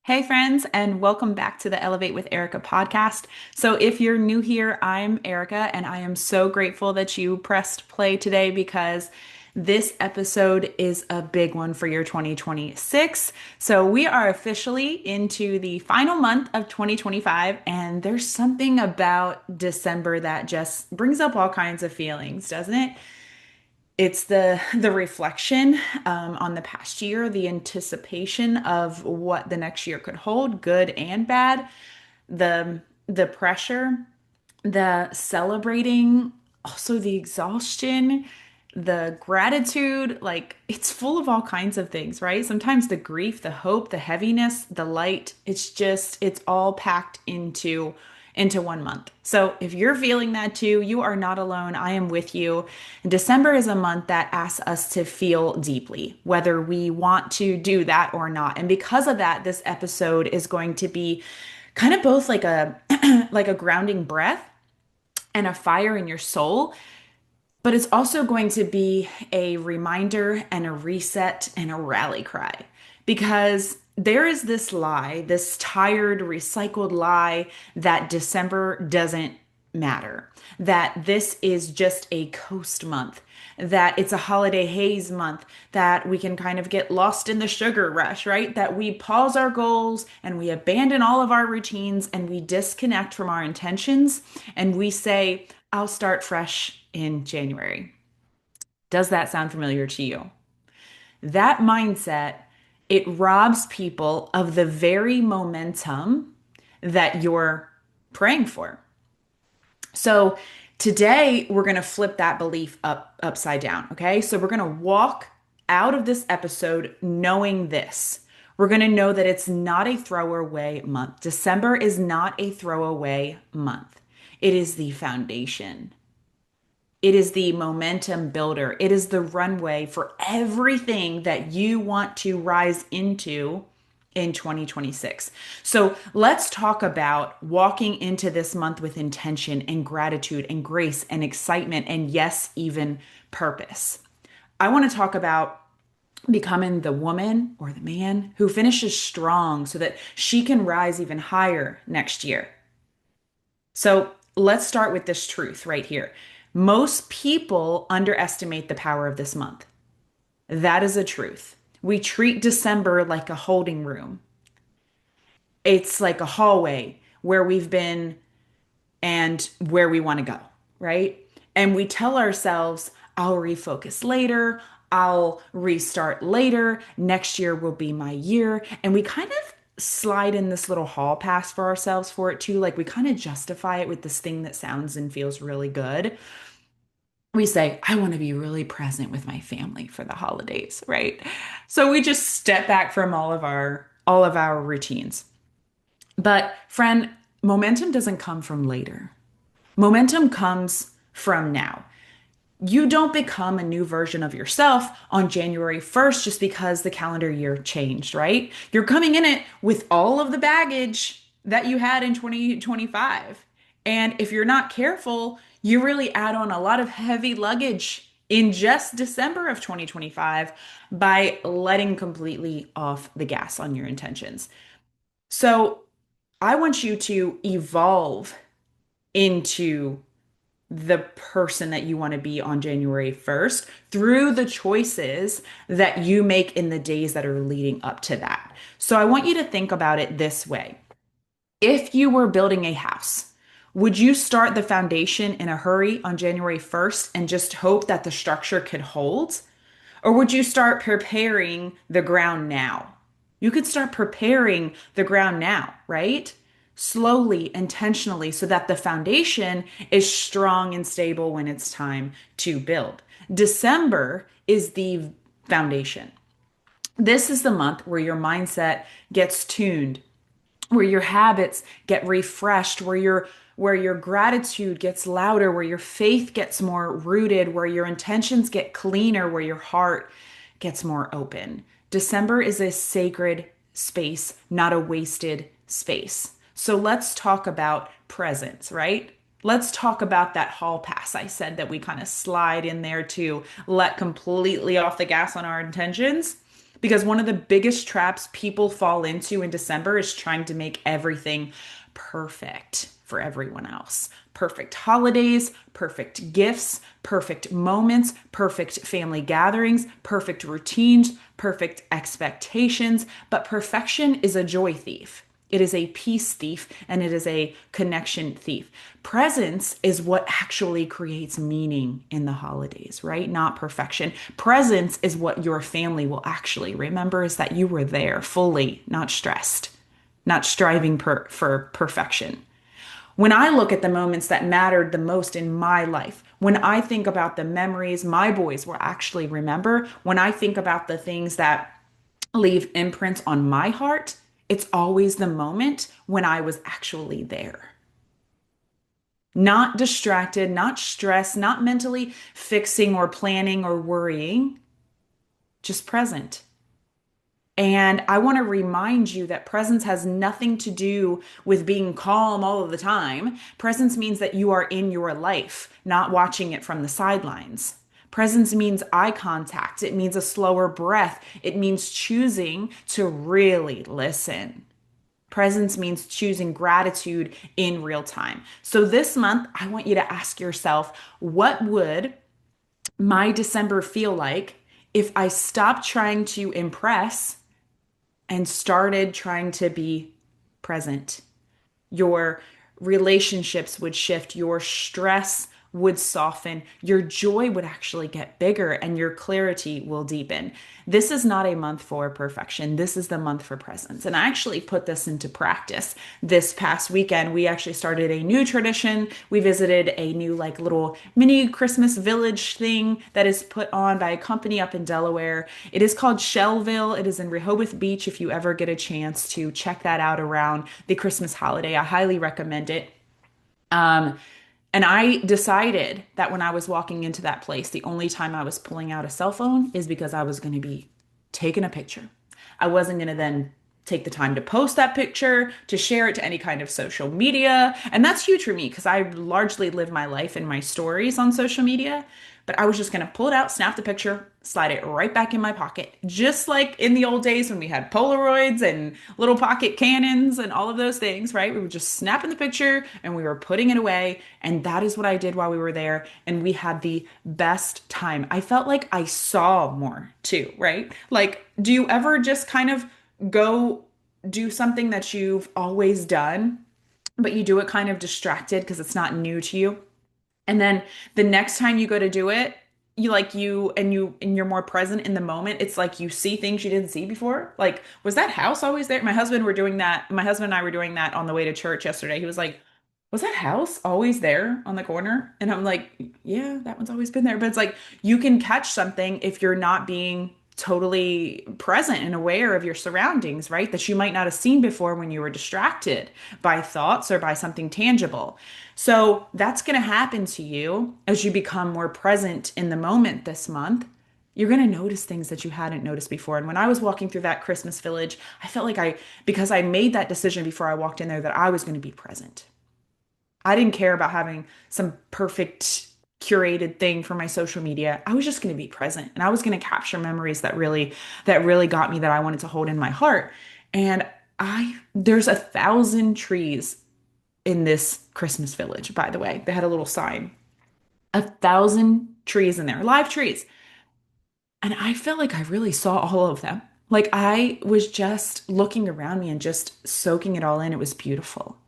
Hey, friends, and welcome back to the Elevate with Erica podcast. So, if you're new here, I'm Erica, and I am so grateful that you pressed play today because this episode is a big one for your 2026. So, we are officially into the final month of 2025, and there's something about December that just brings up all kinds of feelings, doesn't it? It's the reflection on the past year, the anticipation of what the next year could hold, good and bad, the pressure, the celebrating, also the exhaustion, the gratitude. Like it's full of all kinds of things, right? Sometimes the grief, the hope, the heaviness, the light. It's all packed into 1 month. So if you're feeling that too, you are not alone. I am with you. December is a month that asks us to feel deeply, whether we want to do that or not. And because of that, this episode is going to be kind of both like a like a grounding breath and a fire in your soul, but it's also going to be a reminder and a reset and a rally cry because there is this lie, this tired, recycled lie that December doesn't matter, that this is just a coast month, that it's a holiday haze month, that we can kind of get lost in the sugar rush, right? That we pause our goals and we abandon all of our routines and we disconnect from our intentions and we say, I'll start fresh in January. Does that sound familiar to you? That mindset, it robs people of the very momentum that you're praying for. So today we're going to flip that belief upside down, okay? So we're going to walk out of this episode knowing this. We're going to know that it's not a throwaway month. December is not a throwaway month. It is the foundation. It is the momentum builder. It is the runway for everything that you want to rise into in 2026. So let's talk about walking into this month with intention and gratitude and grace and excitement and, yes, even purpose. I want to talk about becoming the woman or the man who finishes strong so that she can rise even higher next year. So let's start with this truth right here. Most people underestimate the power of this month. That is a truth. We treat December like a holding room. It's like a hallway where we've been and where we want to go, right? And we tell ourselves, I'll refocus later, I'll restart later, next year will be my year. And we kind of slide in this little hall pass for ourselves for it too. Like we kind of justify it with this thing that sounds and feels really good. We say, I want to be really present with my family for the holidays, right? So we just step back from all of our routines. But friend, momentum doesn't come from later. Momentum comes from now. You don't become a new version of yourself on January 1st just because the calendar year changed, right? You're coming in it with all of the baggage that you had in 2025. And if you're not careful, you really add on a lot of heavy luggage in just December of 2025 by letting completely off the gas on your intentions. So I want you to evolve into the person that you want to be on January 1st through the choices that you make in the days that are leading up to that. So I want you to think about it this way. If you were building a house, would you start the foundation in a hurry on January 1st and just hope that the structure could hold? Or would you start preparing the ground now? You could start preparing the ground now, right? Slowly, intentionally, so that the foundation is strong and stable when it's time to build. December is the foundation. This is the month where your mindset gets tuned, where your habits get refreshed, where your gratitude gets louder, where your faith gets more rooted, where your intentions get cleaner, where your heart gets more open. December is a sacred space, not a wasted space. So let's talk about presence, right? Let's talk about that hall pass I said that we kind of slide in there to let completely off the gas on our intentions Because one of the biggest traps people fall into in December is trying to make everything perfect for everyone else. Perfect holidays, perfect gifts, perfect moments, perfect family gatherings, perfect routines, perfect expectations. But perfection is a joy thief. It is a peace thief and it is a connection thief. Presence is what actually creates meaning in the holidays, right? Not perfection. Presence is what your family will actually remember is that you were there fully, not stressed, not striving for perfection. When I look at the moments that mattered the most in my life, when I think about the memories my boys will actually remember, when I think about the things that leave imprints on my heart, it's always the moment when I was actually there. Not distracted, not stressed, not mentally fixing or planning or worrying, just present. And I want to remind you that presence has nothing to do with being calm all of the time. Presence means that you are in your life, not watching it from the sidelines. Presence means eye contact. It means a slower breath. It means choosing to really listen. Presence means choosing gratitude in real time. So this month, I want you to ask yourself, what would my December feel like if I stopped trying to impress and started trying to be present? Your relationships would shift, your stress would soften, your joy would actually get bigger, and your clarity will deepen. This is not a month for perfection. This is the month for presence. And I actually put this into practice this past weekend. We actually started a new tradition. We visited a new, like, little mini Christmas village thing that is put on by a company up in Delaware. It is called Shellville. It is in Rehoboth Beach. If you ever get a chance to check that out around the Christmas holiday, I highly recommend it. Um, and I decided that when I was walking into that place, the only time I was pulling out a cell phone is because I was going to be taking a picture. I wasn't going to then take the time to post that picture, to share it to any kind of social media. And that's huge for me because I largely live my life in my stories on social media. But I was just going to pull it out, snap the picture, slide it right back in my pocket. Just like in the old days when we had Polaroids and little pocket cannons and all of those things, right? We were just snapping the picture and we were putting it away. And that is what I did while we were there. And we had the best time. I felt like I saw more too, right? Like, do you ever just kind of go do something that you've always done, but you do it kind of distracted because it's not new to you? And then the next time you go to do it, you're more present in the moment. It's like you see things you didn't see before. Like, was that house always there? My husband and I were doing that on the way to church yesterday. He was like, was that house always there on the corner? And I'm like, yeah, that one's always been there. But it's like you can catch something if you're not being totally present and aware of your surroundings, right? That you might not have seen before when you were distracted by thoughts or by something tangible. So that's going to happen to you as you become more present in the moment this month. You're going to notice things that you hadn't noticed before. And when I was walking through that Christmas village, I felt like because I made that decision before I walked in there, that I was going to be present. I didn't care about having some perfect curated thing for my social media. I was just going to be present and I was going to capture memories that really got me, that I wanted to hold in my heart. And there's 1,000 trees in this Christmas village, by the way. They had a little sign. 1,000 trees in there, live trees. And I felt like I really saw all of them. Like I was just looking around me and just soaking it all in. It was beautiful.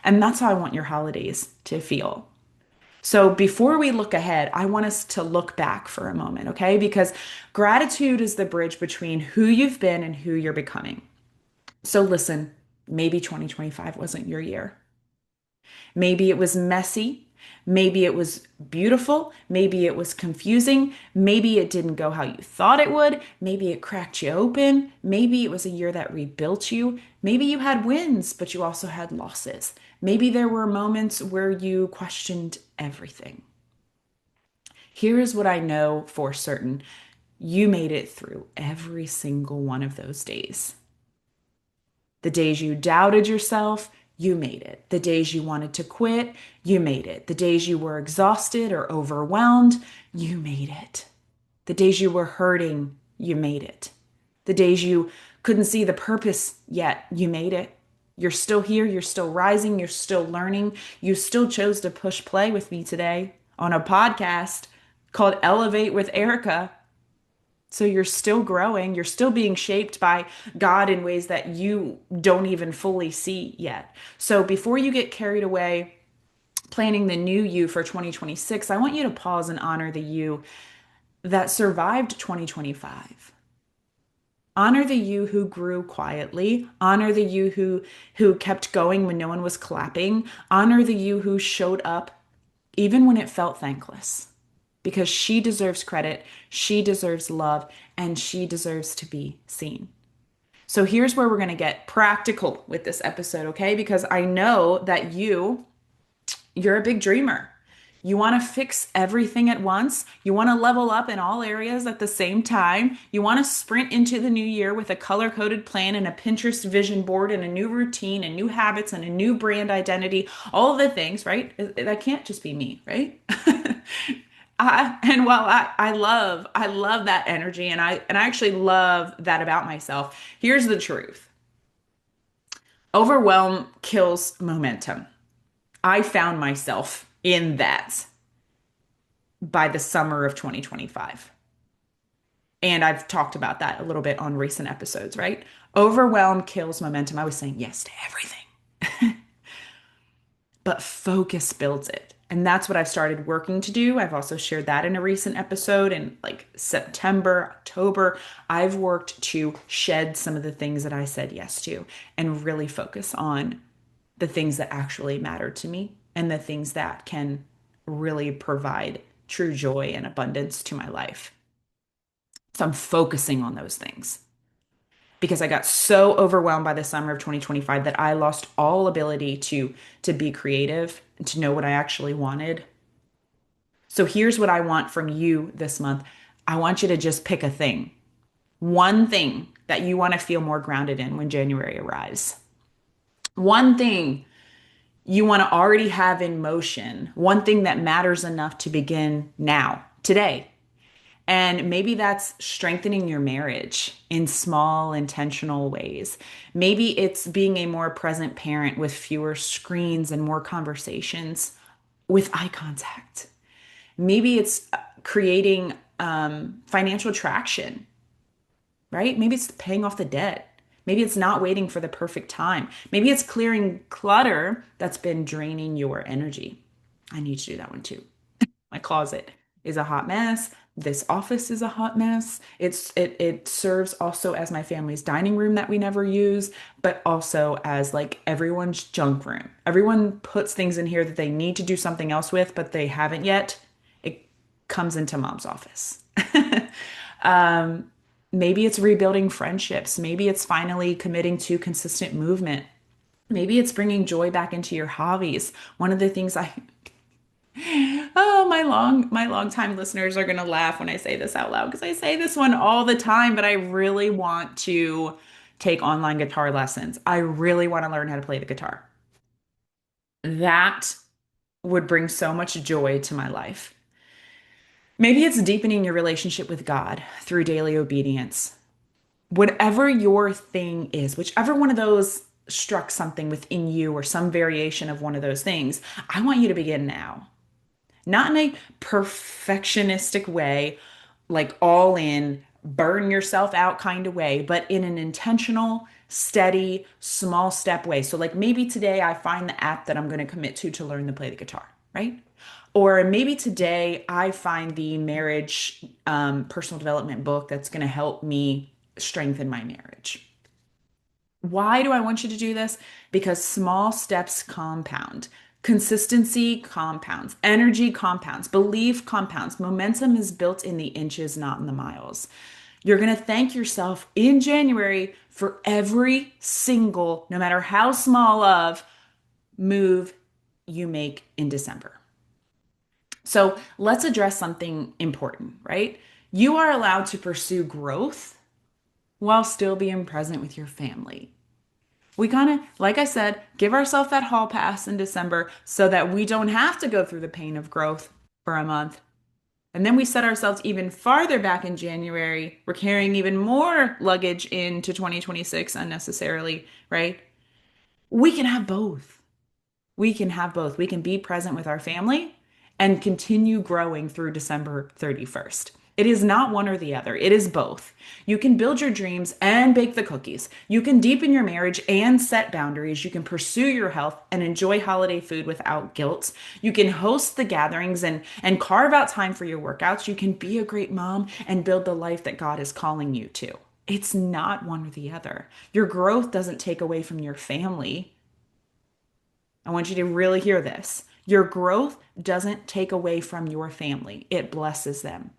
And that's how I want your holidays to feel. So before we look ahead, I want us to look back for a moment, okay? Because gratitude is the bridge between who you've been and who you're becoming. So listen, maybe 2025 wasn't your year. Maybe it was messy. Maybe it was beautiful. Maybe it was confusing. Maybe it didn't go how you thought it would. Maybe it cracked you open. Maybe it was a year that rebuilt you. Maybe you had wins, but you also had losses. Maybe there were moments where you questioned everything. Here is what I know for certain. You made it through every single one of those days. The days you doubted yourself, you made it. The days you wanted to quit, you made it. The days you were exhausted or overwhelmed, you made it. The days you were hurting, you made it. The days you couldn't see the purpose yet, you made it. You're still here, you're still rising, you're still learning. You still chose to push play with me today on a podcast called Elevate with Erica. So you're still growing, you're still being shaped by God in ways that you don't even fully see yet. So before you get carried away planning the new you for 2026, I want you to pause and honor the you that survived 2025. Honor the you who grew quietly. Honor the you who kept going when no one was clapping. Honor the you who showed up even when it felt thankless. Because she deserves credit, she deserves love, and she deserves to be seen. So here's where we're going to get practical with this episode, okay? Because I know that you're a big dreamer. You want to fix everything at once. You want to level up in all areas at the same time. You want to sprint into the new year with a color-coded plan and a Pinterest vision board and a new routine and new habits and a new brand identity, all of the things, right? That can't just be me, right? And while I love that energy and I actually love that about myself, here's the truth. Overwhelm kills momentum. I found myself in that by the summer of 2025. And I've talked about that a little bit on recent episodes, right? Overwhelm kills momentum. I was saying yes to everything, but focus builds it. And that's what I've started working to do. I've also shared that in a recent episode in like September, October. I've worked to shed some of the things that I said yes to and really focus on the things that actually matter to me and the things that can really provide true joy and abundance to my life. So I'm focusing on those things because I got so overwhelmed by the summer of 2025 that I lost all ability to be creative and to know what I actually wanted. So here's what I want from you this month. I want you to just pick a thing. One thing that you want to feel more grounded in when January arrives. One thing you want to already have in motion, one thing that matters enough to begin now, today. And maybe that's strengthening your marriage in small, intentional ways. Maybe it's being a more present parent with fewer screens and more conversations with eye contact. Maybe it's creating financial traction, right? Maybe it's paying off the debt. Maybe it's not waiting for the perfect time. Maybe it's clearing clutter that's been draining your energy. I need to do that one too. My closet is a hot mess. This office is a hot mess. It serves also as my family's dining room that we never use, but also as like everyone's junk room. Everyone puts things in here that they need to do something else with, but they haven't yet. It comes into mom's office. Maybe it's rebuilding friendships. Maybe it's finally committing to consistent movement. Maybe it's bringing joy back into your hobbies. One of the things oh, my long time listeners are gonna laugh when I say this out loud because I say this one all the time, but I really want to take online guitar lessons. I really want to learn how to play the guitar. That would bring so much joy to my life. Maybe it's deepening your relationship with God through daily obedience. Whatever your thing is, whichever one of those struck something within you or some variation of one of those things, I want you to begin now. Not in a perfectionistic way, like all in, burn yourself out kind of way, but in an intentional, steady, small step way. So, like maybe today I find the app that I'm going to commit to learn to play the guitar, right? Or maybe today I find the marriage personal development book that's going to help me strengthen my marriage. Why do I want you to do this? Because small steps compound. Consistency compounds, energy compounds, belief compounds. Momentum is built in the inches, not in the miles. You're going to thank yourself in January for every single, no matter how small of, move you make in December. So let's address something important, right? You are allowed to pursue growth while still being present with your family. We kind of, like I said, give ourselves that hall pass in December so that we don't have to go through the pain of growth for a month. And then we set ourselves even farther back in January. We're carrying even more luggage into 2026 unnecessarily, right? We can have both. We can have both. We can be present with our family and continue growing through December 31st. It is not one or the other. It is both. You can build your dreams and bake the cookies. You can deepen your marriage and set boundaries. You can pursue your health and enjoy holiday food without guilt. You can host the gatherings and carve out time for your workouts. You can be a great mom and build the life that God is calling you to. It's not one or the other. Your growth doesn't take away from your family. I want you to really hear this. Your growth doesn't take away from your family, it blesses them.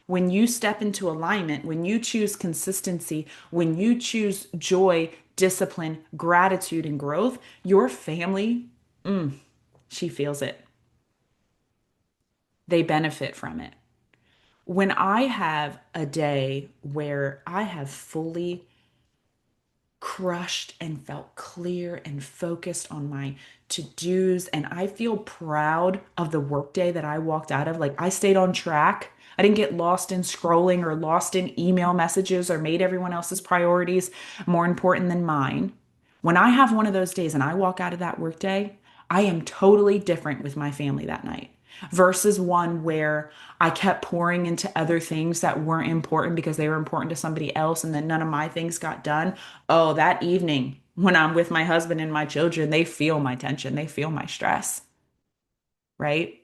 When you step into alignment, when you choose consistency, when you choose joy, discipline, gratitude, and growth, your family, she feels it. They benefit from it. When I have a day where I have fully crushed and felt clear and focused on my to-dos, and I feel proud of the workday that I walked out of. Like I stayed on track. I didn't get lost in scrolling or lost in email messages or made everyone else's priorities more important than mine. When I have one of those days and I walk out of that workday, I am totally different with my family that night versus one where I kept pouring into other things that weren't important because they were important to somebody else and then none of my things got done. Oh, that evening when I'm with my husband and my children, they feel my tension, they feel my stress, right?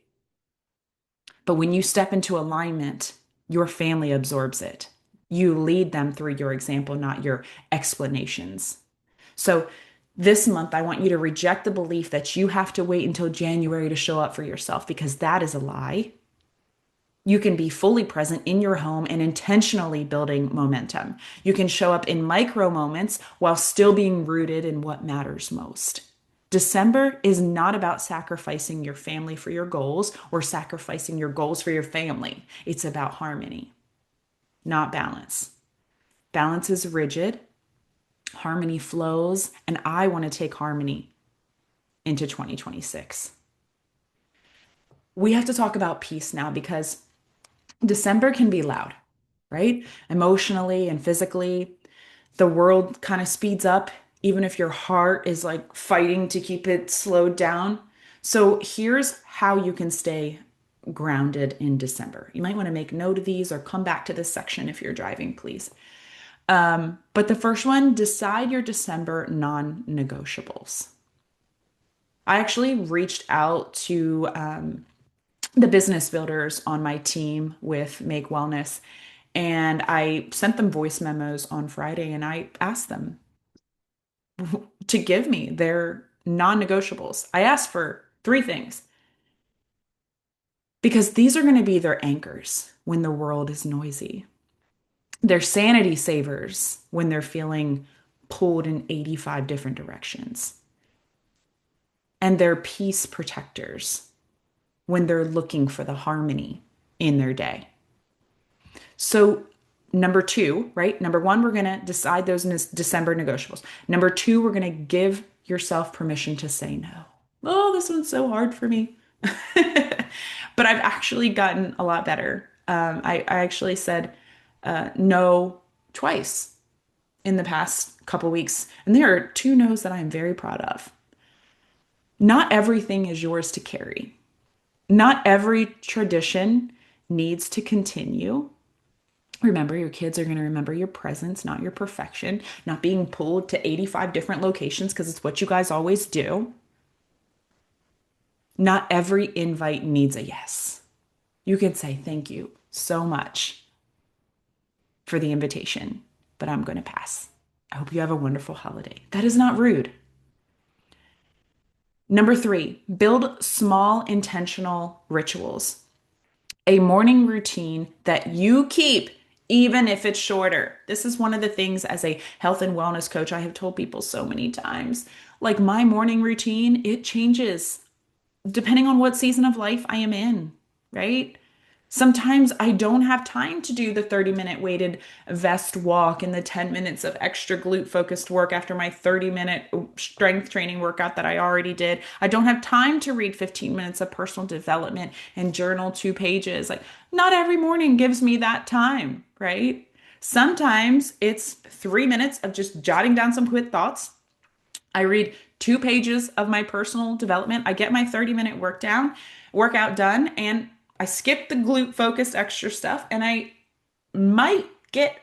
But when you step into alignment, your family absorbs it. You lead them through your example, not your explanations. So this month, I want you to reject the belief that you have to wait until January to show up for yourself because that is a lie. You can be fully present in your home and intentionally building momentum. You can show up in micro moments while still being rooted in what matters most. December is not about sacrificing your family for your goals or sacrificing your goals for your family. It's about harmony, not balance. Balance is rigid, harmony flows, and I want to take harmony into 2026. We have to talk about peace now because December can be loud, right? Emotionally and physically. The world kind of speeds up, even if your heart is like fighting to keep it slowed down. So here's how you can stay grounded in December. You might want to make note of these or come back to this section if you're driving, please. But the first one, decide your December non-negotiables. I actually reached out to the business builders on my team with Make Wellness, and I sent them voice memos on Friday and I asked them to give me their non-negotiables. I asked for three things because these are going to be their anchors when the world is noisy. They're sanity savers when they're feeling pulled in 85 different directions. And they're peace protectors when they're looking for the harmony in their day. So, number two, right? Number one, we're going to decide those December negotiables. Number two, we're going to give yourself permission to say no. Oh, this one's so hard for me. But I've actually gotten a lot better. I actually said no twice in the past couple weeks. And there are two no's that I'm very proud of. Not everything is yours to carry. Not every tradition needs to continue. Remember, your kids are going to remember your presence, not your perfection, not being pulled to 85 different locations because it's what you guys always do. Not every invite needs a yes. You can say thank you so much for the invitation, but I'm going to pass. I hope you have a wonderful holiday. That is not rude. Number three, build small intentional rituals. A morning routine that you keep, even if it's shorter. This is one of the things as a health and wellness coach I have told people so many times. Like my morning routine, it changes depending on what season of life I am in, right? Sometimes I don't have time to do the 30-minute weighted vest walk and the 10 minutes of extra glute focused work after my 30-minute strength training workout that I already did. I don't have time to read 15 minutes of personal development and journal 2 pages. Like, not every morning gives me that time, right? Sometimes it's 3 minutes of just jotting down some quick thoughts. I read 2 pages of my personal development. I get my 30-minute workout done, and I skip the glute focused extra stuff, and I might get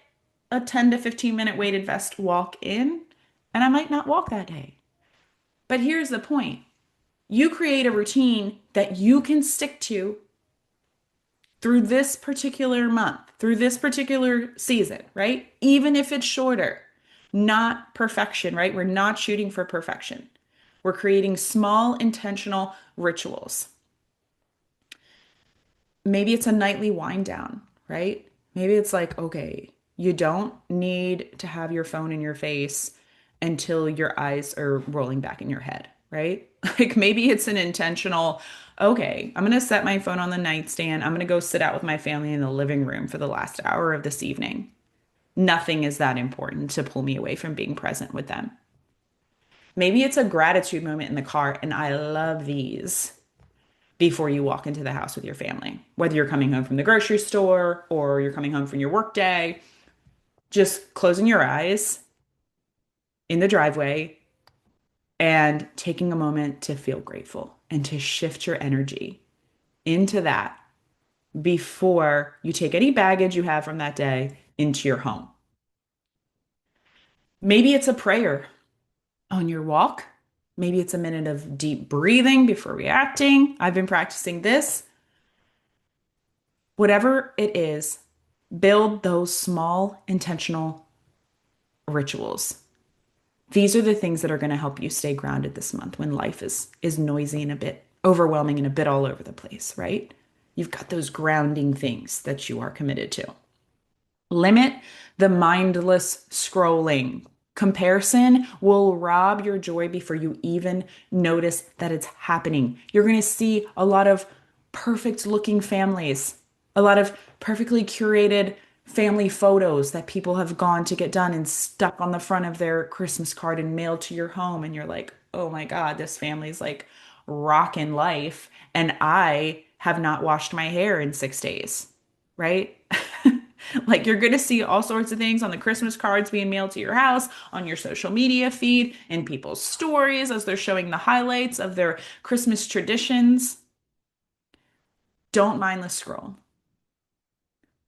a 10 to 15 minute weighted vest walk in, and I might not walk that day. But here's the point. You create a routine that you can stick to through this particular month, through this particular season, right? Even if it's shorter, not perfection, right? We're not shooting for perfection. We're creating small intentional rituals. Maybe it's a nightly wind down, right? Maybe it's like, okay, you don't need to have your phone in your face until your eyes are rolling back in your head, right? Like maybe it's an intentional, okay, I'm going to set my phone on the nightstand. I'm going to go sit out with my family in the living room for the last hour of this evening. Nothing is that important to pull me away from being present with them. Maybe it's a gratitude moment in the car, and I love these before you walk into the house with your family. Whether you're coming home from the grocery store or you're coming home from your work day, just closing your eyes in the driveway and taking a moment to feel grateful and to shift your energy into that before you take any baggage you have from that day into your home. Maybe it's a prayer on your walk. Maybe it's a minute of deep breathing before reacting. I've been practicing this. Whatever it is, build those small intentional rituals. These are the things that are going to help you stay grounded this month when life is noisy and a bit overwhelming and a bit all over the place, right? You've got those grounding things that you are committed to. Limit the mindless scrolling. Comparison will rob your joy before you even notice that it's happening. You're going to see a lot of perfect looking families, a lot of perfectly curated family photos that people have gone to get done and stuck on the front of their Christmas card and mailed to your home. And you're like, oh my God, this family's like rocking life. And I have not washed my hair in 6 days, right? Like you're going to see all sorts of things on the Christmas cards being mailed to your house, on your social media feed, in people's stories as they're showing the highlights of their Christmas traditions. Don't mindless scroll.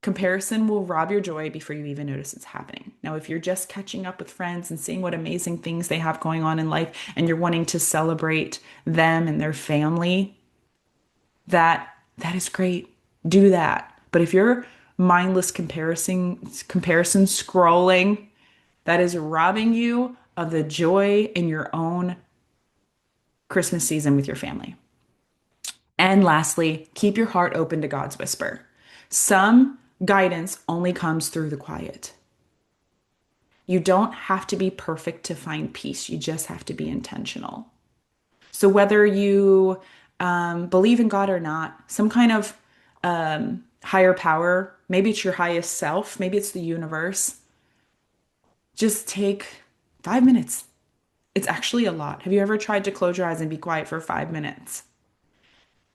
Comparison will rob your joy before you even notice it's happening. Now, if you're just catching up with friends and seeing what amazing things they have going on in life and you're wanting to celebrate them and their family, that is great. Do that. But if you're mindless comparison scrolling, that is robbing you of the joy in your own Christmas season with your family. And lastly, keep your heart open to God's whisper. Some guidance only comes through the quiet. You don't have to be perfect to find peace. You just have to be intentional. So whether you believe in God or not, some kind of higher power, maybe it's your highest self, maybe it's the universe, just take 5 minutes. It's actually a lot. Have you ever tried to close your eyes and be quiet for 5 minutes?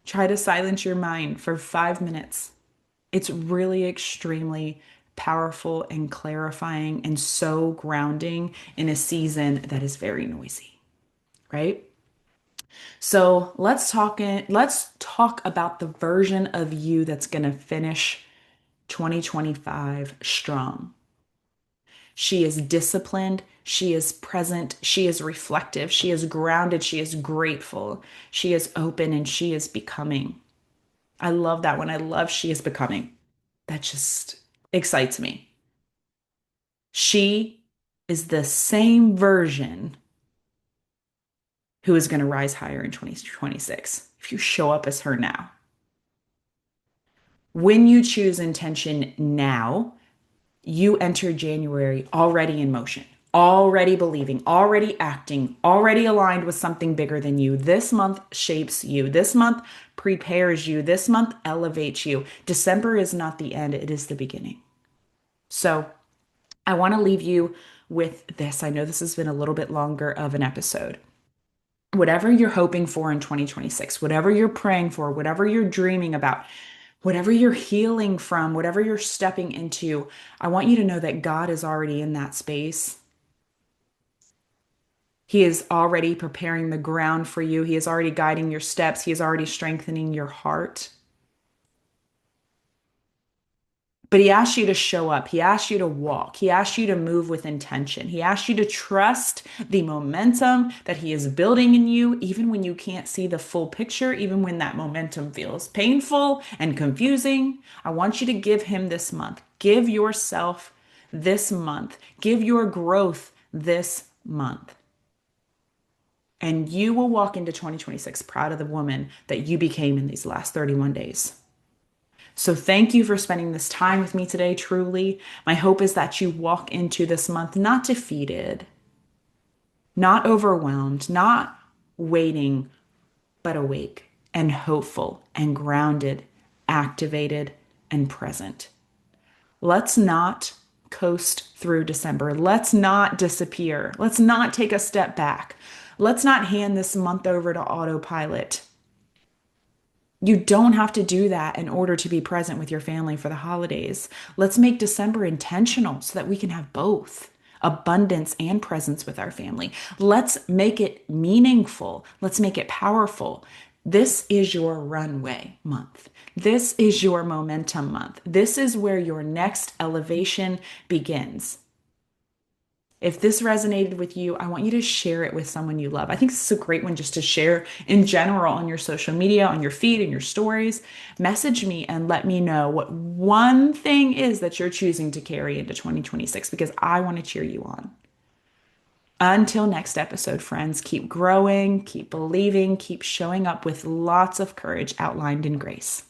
Try to silence your mind for 5 minutes. It's really extremely powerful and clarifying and so grounding in a season that is very noisy, right? So let's talk about the version of you that's going to finish 2025 strong. She is disciplined, she is present, she is reflective, she is grounded, she is grateful, she is open, and she is becoming. I love that one. I love she is becoming. That just excites me. She is the same version who is going to rise higher in 2026 if you show up as her now. When you choose intention now, you enter January already in motion, already believing, already acting, already aligned with something bigger than you. This month shapes you. This month prepares you. This month elevates you. December is not the end, it is the beginning. So I want to leave you with this. I know this has been a little bit longer of an episode. Whatever you're hoping for in 2026, whatever you're praying for, whatever you're dreaming about, whatever you're healing from, whatever you're stepping into, I want you to know that God is already in that space. He is already preparing the ground for you. He is already guiding your steps. He is already strengthening your heart. But he asks you to show up. He asks you to walk. He asks you to move with intention. He asks you to trust the momentum that he is building in you, even when you can't see the full picture, even when that momentum feels painful and confusing. I want you to give him this month. Give yourself this month. Give your growth this month. And you will walk into 2026 proud of the woman that you became in these last 31 days. So thank you for spending this time with me today, truly. My hope is that you walk into this month not defeated, not overwhelmed, not waiting, but awake and hopeful and grounded, activated and present. Let's not coast through December. Let's not disappear. Let's not take a step back. Let's not hand this month over to autopilot. You don't have to do that in order to be present with your family for the holidays. Let's make December intentional so that we can have both abundance and presence with our family. Let's make it meaningful. Let's make it powerful. This is your runway month. This is your momentum month. This is where your next elevation begins. If this resonated with you, I want you to share it with someone you love. I think this is a great one just to share in general on your social media, on your feed, and your stories. Message me and let me know what one thing is that you're choosing to carry into 2026 because I want to cheer you on. Until next episode, friends, keep growing, keep believing, keep showing up with lots of courage outlined in grace.